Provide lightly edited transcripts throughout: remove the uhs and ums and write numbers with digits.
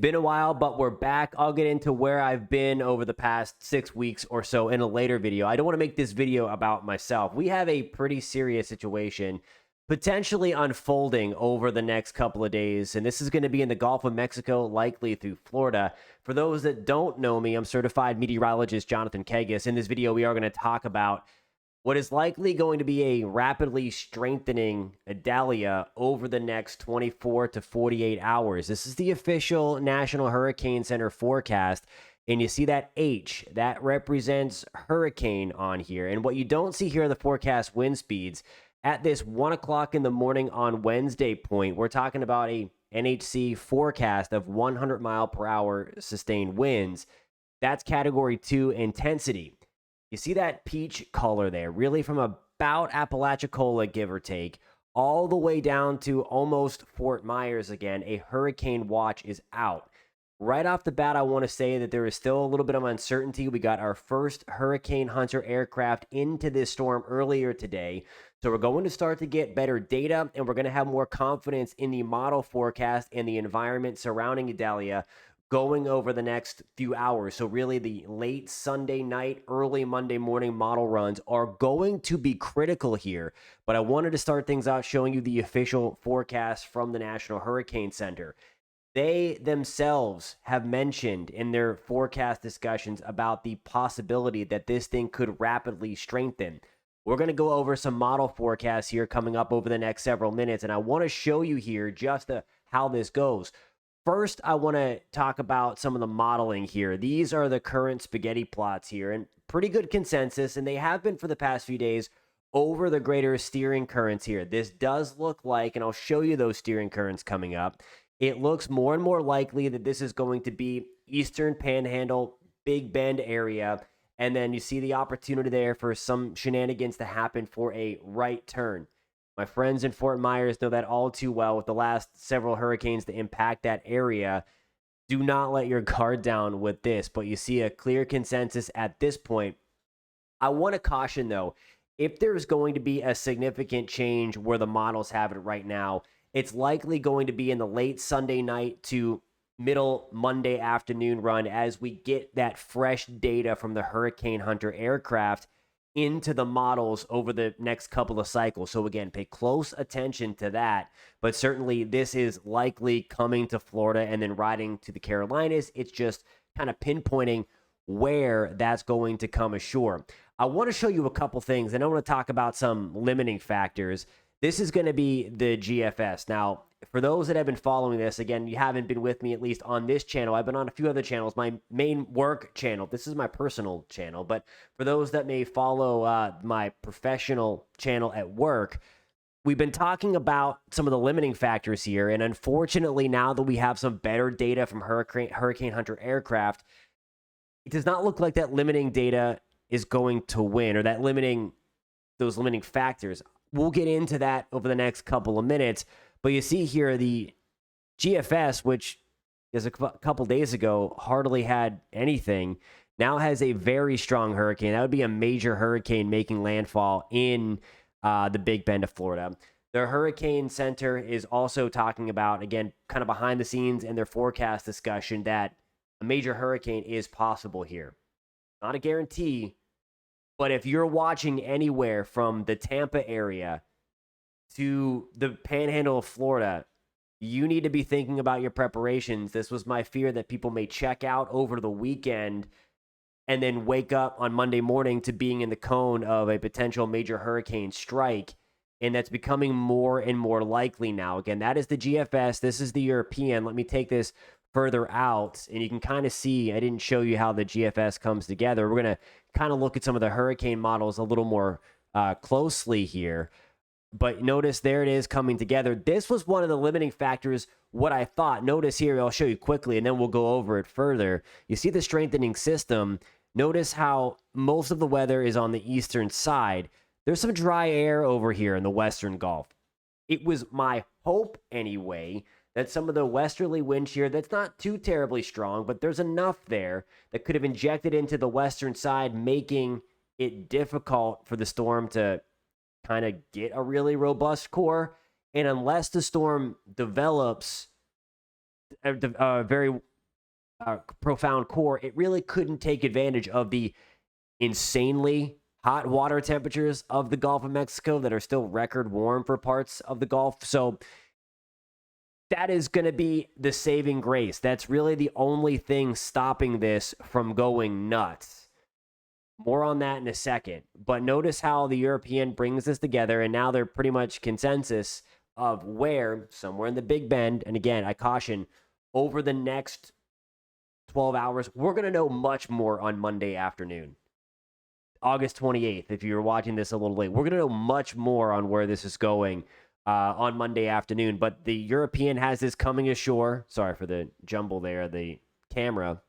Been a while, but we're back. I'll get into where I've been over the past 6 weeks or so in a later video. I don't want to make this video about myself. We have a pretty serious situation potentially unfolding over the next couple of days, and this is going to be in the Gulf of Mexico, likely through Florida. For those that don't know me, I'm certified meteorologist Jonathan Kegas. In this video, we are going to talk about what is likely going to be a rapidly strengthening Idalia over the next 24 to 48 hours. This is the official National Hurricane Center forecast. And you see that H, that represents hurricane on here. And what you don't see here are the forecast wind speeds. At this 1 o'clock in the morning on Wednesday point, we're talking about a NHC forecast of 100 mile per hour sustained winds. That's category 2 intensity. You see that peach color there, really from about Apalachicola, give or take, all the way down to almost Fort Myers again. A hurricane watch is out. Right off the bat, I want to say that there is still a little bit of uncertainty. We got our first Hurricane Hunter aircraft into this storm earlier today. So we're going to start to get better data, and we're going to have more confidence in the model forecast and the environment surrounding Idalia going over the next few hours. So really the late Sunday night, early Monday morning model runs are going to be critical here. But I wanted to start things out showing you the official forecast from the National Hurricane Center. They themselves have mentioned in their forecast discussions about the possibility that this thing could rapidly strengthen. We're going to go over some model forecasts here coming up over the next several minutes, and I want to show you here just how this goes. First, I want to talk about some of the modeling here. These are the current spaghetti plots here, and pretty good consensus, and they have been for the past few days over the greater steering currents here. This does look like, and I'll show you those steering currents coming up, it looks more and more likely that this is going to be Eastern Panhandle, Big Bend area, and then you see the opportunity there for some shenanigans to happen for a right turn. My friends in Fort Myers know that all too well with the last several hurricanes that impact that area. Do not let your guard down with this, but you see a clear consensus at this point. I want to caution, though, if there's going to be a significant change where the models have it right now, it's likely going to be in the late Sunday night to middle Monday afternoon run as we get that fresh data from the Hurricane Hunter aircraft into the models over the next couple of cycles. So again, pay close attention to that. But certainly this is likely coming to Florida and then riding to the Carolinas. It's just kind of pinpointing where that's going to come ashore. I want to show you a couple things, and I want to talk about some limiting factors. This is going to be the GFS. Now, for those that have been following this, again, you haven't been with me at least on this channel. I've been on a few other channels. My main work channel, this is my personal channel, but for those that may follow my professional channel at work, we've been talking about some of the limiting factors here, and unfortunately, now that we have some better data from Hurricane Hunter aircraft, it does not look like that limiting data is going to win, or that those limiting factors. We'll get into that over the next couple of minutes. But you see here the GFS, which is a couple days ago hardly had anything, now has a very strong hurricane. That would be a major hurricane making landfall in the Big Bend of Florida. The Hurricane Center is also talking about, again, kind of behind the scenes in their forecast discussion, that a major hurricane is possible here. Not a guarantee, but if you're watching anywhere from the Tampa area to the Panhandle of Florida, you need to be thinking about your preparations. This was my fear, that people may check out over the weekend and then wake up on Monday morning to being in the cone of a potential major hurricane strike. And that's becoming more and more likely now. Again, that is the GFS. This is the European. Let me take this further out, and you can kind of see, I didn't show you how the GFS comes together. We're going to kind of look at some of the hurricane models a little more closely here. But notice there it is coming together. This was one of the limiting factors, what I thought. Notice here, I'll show you quickly, and then we'll go over it further. You see the strengthening system. Notice how most of the weather is on the eastern side. There's some dry air over here in the western Gulf. It was my hope, anyway, that some of the westerly wind shear, that's not too terribly strong, but there's enough there that could have injected into the western side, making it difficult for the storm to kind of get a really robust core. And unless the storm develops very profound core, it really couldn't take advantage of the insanely hot water temperatures of the Gulf of Mexico that are still record warm for parts of the Gulf. So that is going to be the saving grace. That's really the only thing stopping this from going nuts. More on that in a second. But notice how the European brings this together, and now they're pretty much consensus of where, somewhere in the Big Bend, and again, I caution, over the next 12 hours, we're going to know much more on Monday afternoon. August 28th, if you're watching this a little late, we're going to know much more on where this is going on Monday afternoon. But the European has this coming ashore. Sorry for the jumble there, the camera.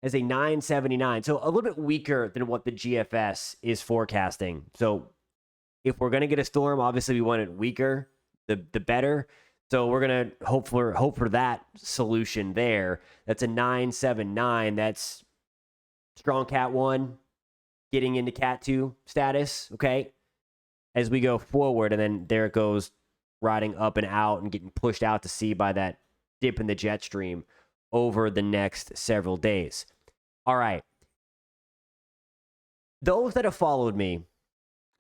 As a 979. So a little bit weaker than what the GFS is forecasting. So if we're going to get a storm, obviously we want it weaker, the better. So we're going to hope for that solution there. That's a 979. That's strong Cat 1 getting into Cat 2 status, okay? As we go forward, and then there it goes, riding up and out and getting pushed out to sea by that dip in the jet stream over the next several days. All right. Those that have followed me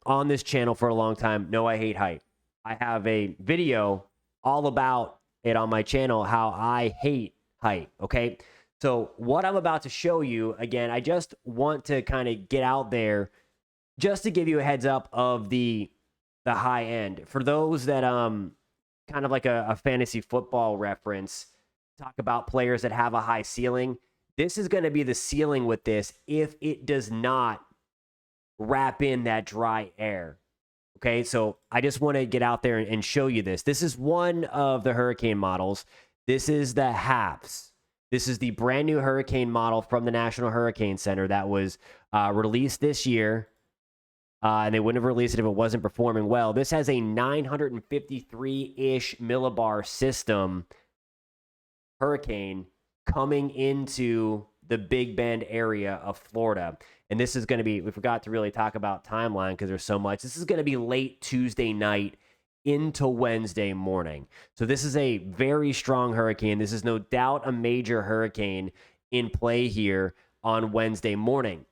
on this channel for a long time know I hate height. I have a video all about it on my channel, how I hate height, okay? So what I'm about to show you, again, I just want to kind of get out there just to give you a heads up of the high end. For those that kind of like a fantasy football reference, talk about players that have a high ceiling. This is going to be the ceiling with this if it does not wrap in that dry air. Okay, so I just want to get out there and show you this. This is one of the hurricane models. This is the HAPS. This is the brand new hurricane model from the National Hurricane Center that was released this year. And they wouldn't have released it if it wasn't performing well. This has a 953-ish millibar system hurricane coming into the Big Bend area of Florida. And this is going to be, we forgot to really talk about timeline because there's so much. This is going to be late Tuesday night into Wednesday morning. So this is a very strong hurricane. This is no doubt a major hurricane in play here on Wednesday morning.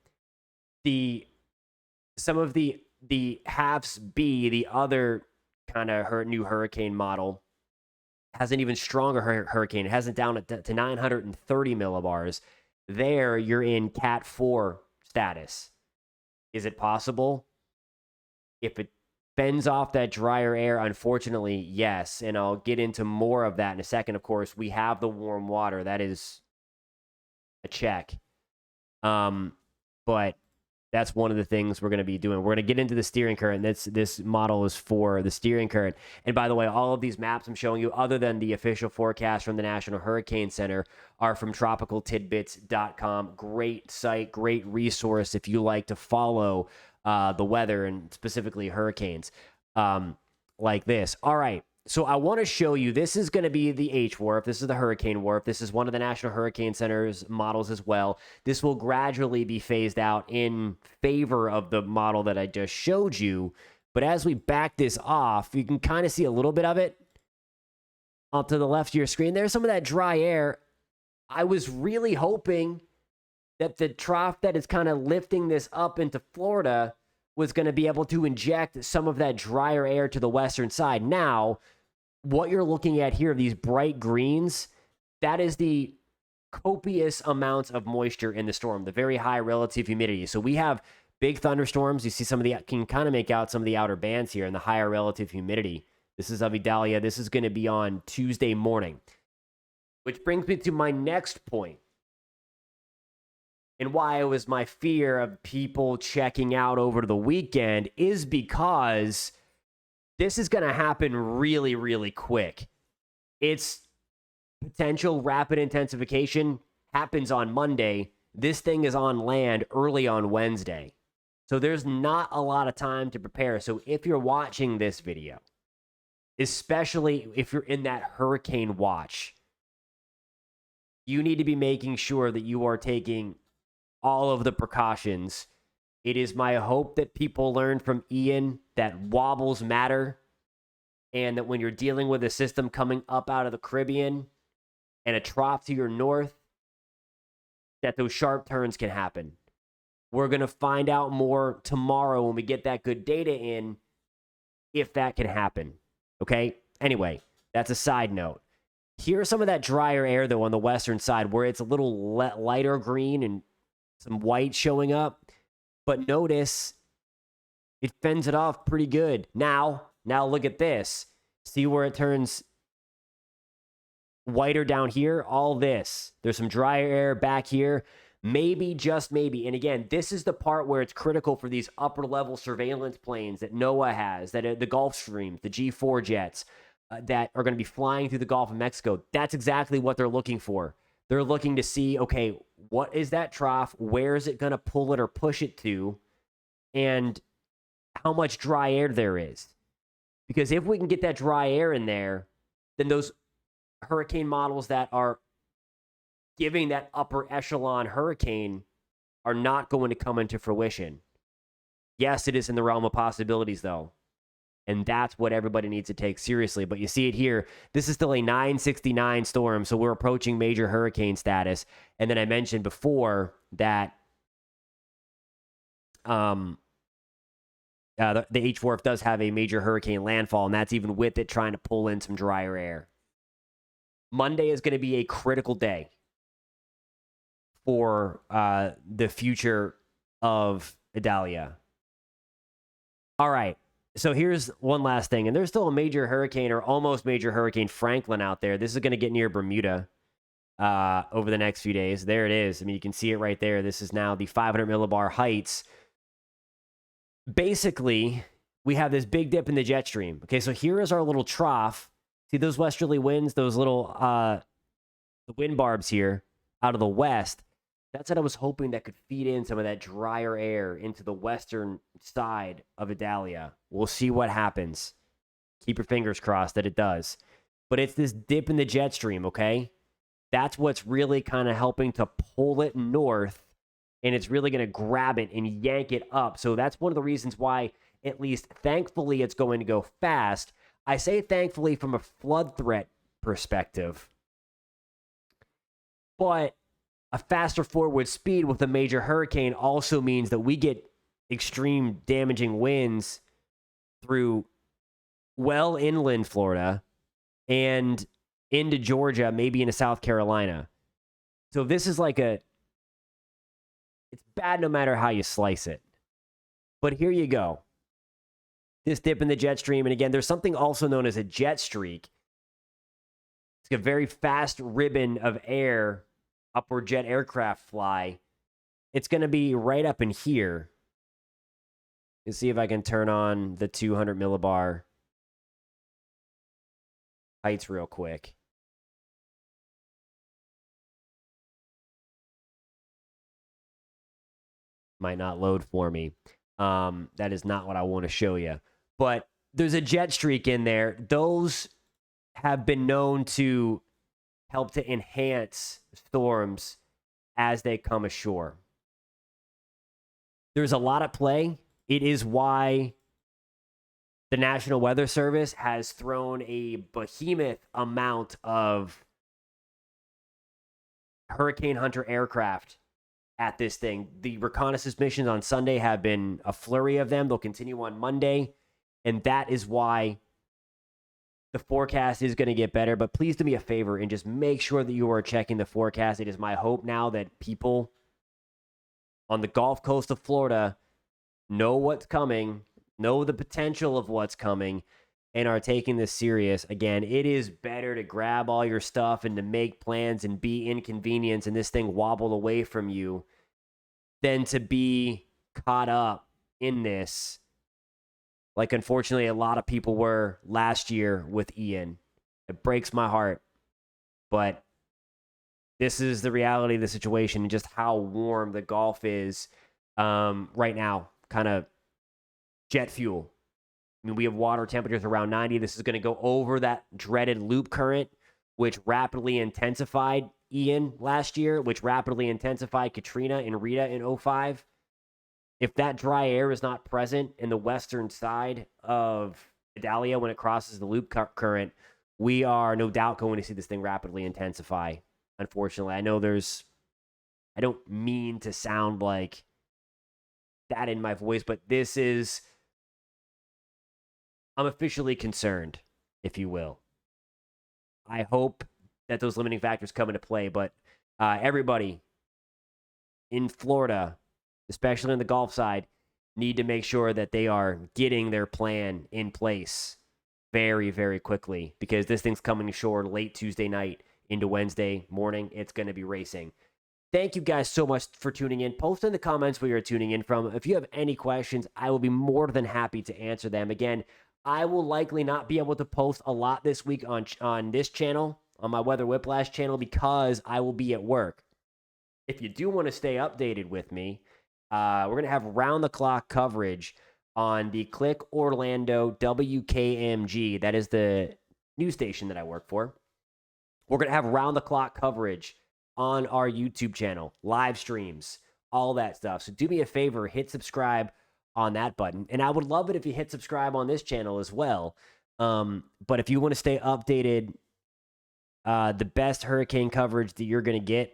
Some of the HAPS B, the other kind of new hurricane model, has an even stronger hurricane. It has it down to 930 millibars. There, you're in Cat 4 status. Is it possible? If it fends off that drier air, unfortunately, yes. And I'll get into more of that in a second. Of course, we have the warm water. That is a check. But that's one of the things we're going to be doing. We're going to get into the steering current. This model is for the steering current. And by the way, all of these maps I'm showing you, other than the official forecast from the National Hurricane Center, are from tropicaltidbits.com. Great site, great resource if you like to follow the weather and specifically hurricanes like this. All right. So I want to show you, this is going to be the H-Warp. This is the Hurricane Warp. This is one of the National Hurricane Center's models as well. This will gradually be phased out in favor of the model that I just showed you. But as we back this off, you can kind of see a little bit of it up to the left of your screen. There's some of that dry air. I was really hoping that the trough that is kind of lifting this up into Florida was going to be able to inject some of that drier air to the western side. Now, what you're looking at here, these bright greens, that is the copious amounts of moisture in the storm, the very high relative humidity. So we have big thunderstorms. You see some of the, can kind of make out some of the outer bands here and the higher relative humidity. This is of Idalia. This is going to be on Tuesday morning, which brings me to my next point. And why it was my fear of people checking out over the weekend is because this is going to happen really, really quick. Its potential rapid intensification happens on Monday. This thing is on land early on Wednesday. So there's not a lot of time to prepare. So if you're watching this video, especially if you're in that hurricane watch, you need to be making sure that you are taking all of the precautions. It is my hope that people learn from Ian that wobbles matter, and that when you're dealing with a system coming up out of the Caribbean and a trough to your north, that those sharp turns can happen. We're going to find out more tomorrow when we get that good data in if that can happen. Okay? Anyway, that's a side note. Here's some of that drier air, though, on the western side where it's a little lighter green and some white showing up. But notice it fends it off pretty good. Now look at this. See where it turns whiter down here? All this. There's some drier air back here. Maybe, just maybe. And again, this is the part where it's critical for these upper level surveillance planes that NOAA has, that the Gulfstreams, the G4 jets, that are going to be flying through the Gulf of Mexico. That's exactly what they're looking for. They're looking to see, okay, what is that trough? Where is it going to pull it or push it to? And how much dry air there is. Because if we can get that dry air in there, then those hurricane models that are giving that upper echelon hurricane are not going to come into fruition. Yes, it is in the realm of possibilities, though. And that's what everybody needs to take seriously. But you see it here. This is still a 969 storm, so we're approaching major hurricane status. And then I mentioned before that the H4F does have a major hurricane landfall, and that's even with it trying to pull in some drier air. Monday is going to be a critical day for the future of Idalia. All right. So here's one last thing. And there's still a major hurricane or almost major hurricane Franklin out there. This is going to get near Bermuda over the next few days. There it is. I mean, you can see it right there. This is now the 500 millibar heights. Basically, we have this big dip in the jet stream. Okay, so here is our little trough. See those westerly winds, those little the wind barbs here out of the west? That's what I was hoping that could feed in some of that drier air into the western side of Idalia. We'll see what happens. Keep your fingers crossed that it does. But it's this dip in the jet stream, okay? That's what's really kind of helping to pull it north, and it's really going to grab it and yank it up. So that's one of the reasons why, at least thankfully, it's going to go fast. I say thankfully from a flood threat perspective. But a faster forward speed with a major hurricane also means that we get extreme damaging winds through well inland Florida and into Georgia, maybe into South Carolina. So this is like it's bad no matter how you slice it. But here you go. This dip in the jet stream. And again, there's something also known as a jet streak. It's a very fast ribbon of air, upward jet aircraft fly. It's going to be right up in here. Let's see if I can turn on the 200 millibar heights real quick. Might not load for me. That is not what I want to show you. But there's a jet streak in there. Those have been known to help to enhance storms as they come ashore. There's a lot at play. It is why the National Weather Service has thrown a behemoth amount of Hurricane Hunter aircraft at this thing. The reconnaissance missions on Sunday have been a flurry of them. They'll continue on Monday. And that is why the forecast is going to get better. But please do me a favor and just make sure that you are checking the forecast. It is my hope now that people on the Gulf Coast of Florida know what's coming, know the potential of what's coming, and are taking this serious. Again, it is better to grab all your stuff and to make plans and be inconvenienced and this thing wobble away from you than to be caught up in this, like unfortunately a lot of people were last year with Ian. It breaks my heart, but this is the reality of the situation and just how warm the Gulf is right now. Kind of jet fuel. I mean, we have water temperatures around 90. This is going to go over that dreaded loop current, which rapidly intensified Ian last year, which rapidly intensified Katrina and Rita in 2005. If that dry air is not present in the western side of Idalia when it crosses the loop current, we are no doubt going to see this thing rapidly intensify. Unfortunately, I know there's I don't mean to sound like that in my voice, but this is, I'm officially concerned, if you will. I hope that those limiting factors come into play, but everybody in Florida, especially on the golf side, need to make sure that they are getting their plan in place very, very quickly, because this thing's coming ashore late Tuesday night into Wednesday morning. It's going to be racing. Thank you guys so much for tuning in. Post in the comments where you're tuning in from. If you have any questions, I will be more than happy to answer them. Again, I will likely not be able to post a lot this week on this channel, on my Weather Whiplash channel, because I will be at work. If you do want to stay updated with me, we're going to have round-the-clock coverage on the Click Orlando WKMG. That is the news station that I work for. We're going to have round-the-clock coverage on our YouTube channel, live streams, all that stuff. So do me a favor, hit subscribe on that button. And I would love it if you hit subscribe on this channel as well. But if you want to stay updated, the best hurricane coverage that you're going to get,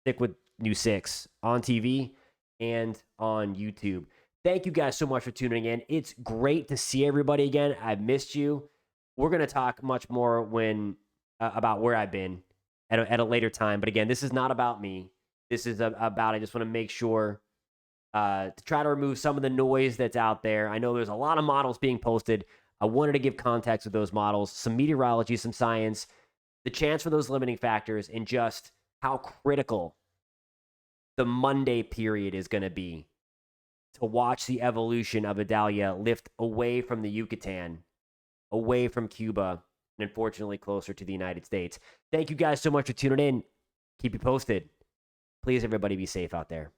stick with News 6 on TV and on YouTube. Thank you guys so much for tuning in. It's great to see everybody again. I've missed you. We're going to talk much more about where I've been at a later time. But again, this is not about me. This is about, I just want to make sure to try to remove some of the noise that's out there. I know there's a lot of models being posted. I wanted to give context with those models, some meteorology, some science, the chance for those limiting factors, and just how critical the Monday period is going to be to watch the evolution of Idalia lift away from the Yucatan, away from Cuba, and unfortunately closer to the United States. Thank you guys so much for tuning in. Keep you posted. Please, everybody, be safe out there.